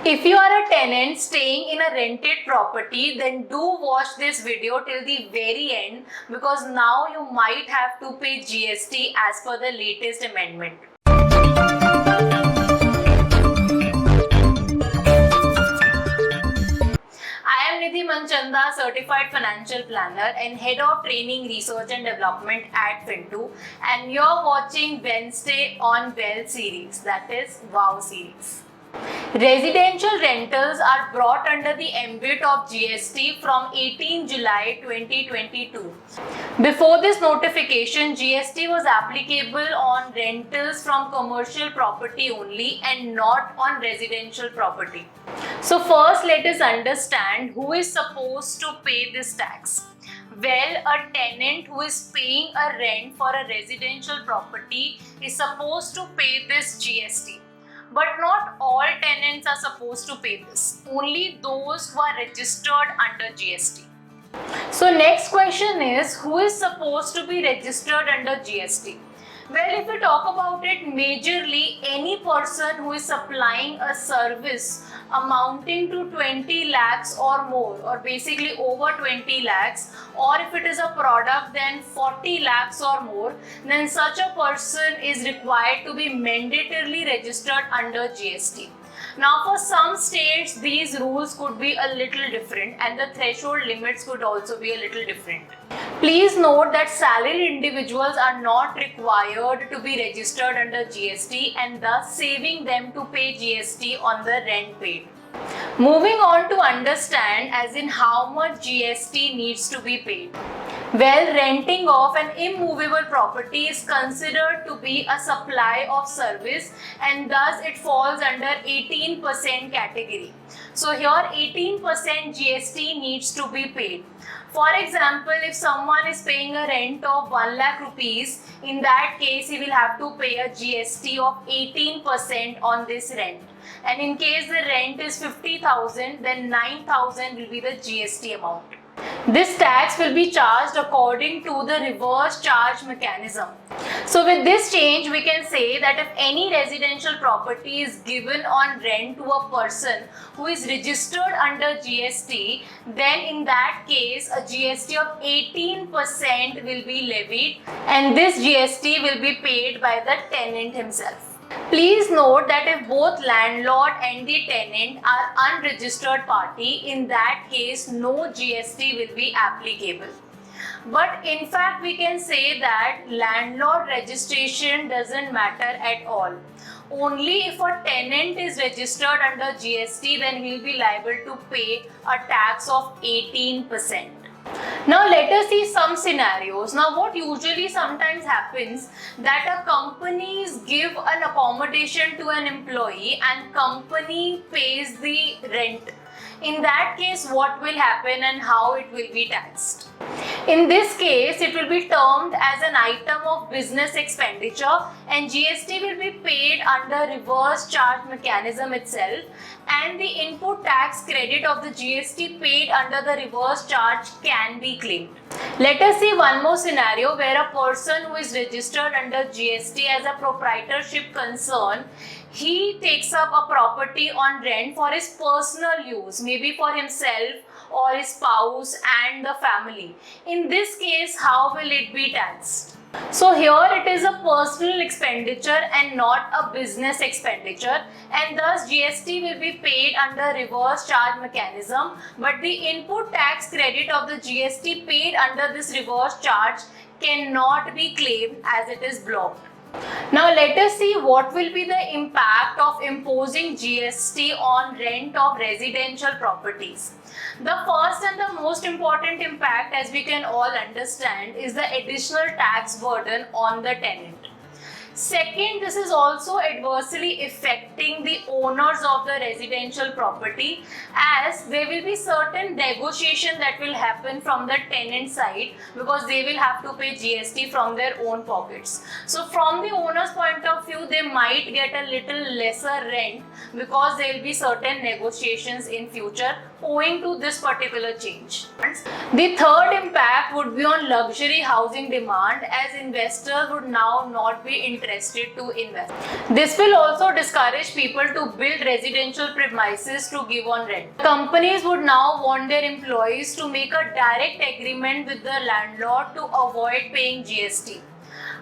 If you are a tenant staying in a rented property, then do watch this video till the very end, because now you might have to pay GST as per the latest amendment. I am Nidhi Manchanda, Certified Financial Planner and Head of Training, Research and Development at Fintu, and you're watching Wednesday on Well series, that is WOW series. Residential rentals are brought under the ambit of GST from 18 July 2022. Before this notification, GST was applicable on rentals from commercial property only and not on residential property. So first, let us understand who is supposed to pay this tax. Well, a tenant who is paying a rent for a residential property is supposed to pay this GST. But not all tenants are supposed to pay this. Only those who are registered under GST. So next question is, who is supposed to be registered under GST? Well, if we talk about it, majorly any person who is supplying a service amounting to 20 lakhs or more, or basically over 20 lakhs, or if it is a product then 40 lakhs or more, then such a person is required to be mandatorily registered under GST. Now, for some states, these rules could be a little different and the threshold limits could also be a little different. Please note that salaried individuals are not required to be registered under GST and thus saving them to pay GST on the rent paid. Moving on to understand as in how much GST needs to be paid. Well, renting of an immovable property is considered to be a supply of service and thus it falls under 18% category. So here 18% GST needs to be paid. For example, if someone is paying a rent of 1 lakh rupees, in that case he will have to pay a GST of 18% on this rent. And in case the rent is 50,000, then 9,000 will be the GST amount. This tax will be charged according to the reverse charge mechanism. So with this change, we can say that if any residential property is given on rent to a person who is registered under GST, then in that case a GST of 18% will be levied and this GST will be paid by the tenant himself. Please note that if both landlord and the tenant are unregistered party, in that case no GST will be applicable. But in fact, we can say that landlord registration doesn't matter at all. Only if a tenant is registered under GST, then he will be liable to pay a tax of 18%. Now let us see some scenarios. Now what usually sometimes happens that a companies give an accommodation to an employee and company pays the rent. In that case, what will happen and how it will be taxed? In this case, it will be termed as an item of business expenditure and GST will be paid under reverse charge mechanism itself, and the input tax credit of the GST paid under the reverse charge can be claimed. Let us see one more scenario where a person who is registered under GST as a proprietorship concern, he takes up a property on rent for his personal use, maybe for himself or his spouse and the family. In this case, how will it be taxed? So here it is a personal expenditure and not a business expenditure, and thus GST will be paid under reverse charge mechanism, but the input tax credit of the GST paid under this reverse charge cannot be claimed as it is blocked. Now let us see what will be the impact of imposing GST on rent of residential properties. The first and the most important impact, as we can all understand, is the additional tax burden on the tenant. Second, this is also adversely affecting the owners of the residential property, as there will be certain negotiation that will happen from the tenant side because they will have to pay GST from their own pockets. So from the owner's point of view, they might get a little lesser rent because there will be certain negotiations in future owing to this particular change. The third impact would be on luxury housing demand, as investors would now not be interested interested to invest. This will also discourage people to build residential premises to give on rent. Companies would now want their employees to make a direct agreement with the landlord to avoid paying GST.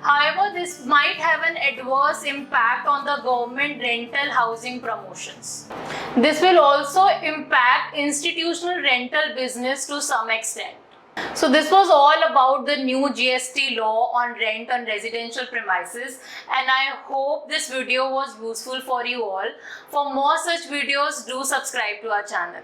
However, this might have an adverse impact on the government rental housing promotions. This will also impact institutional rental business to some extent. So this was all about the new GST law on rent on residential premises, and I hope this video was useful for you all. For more such videos, do subscribe to our channel.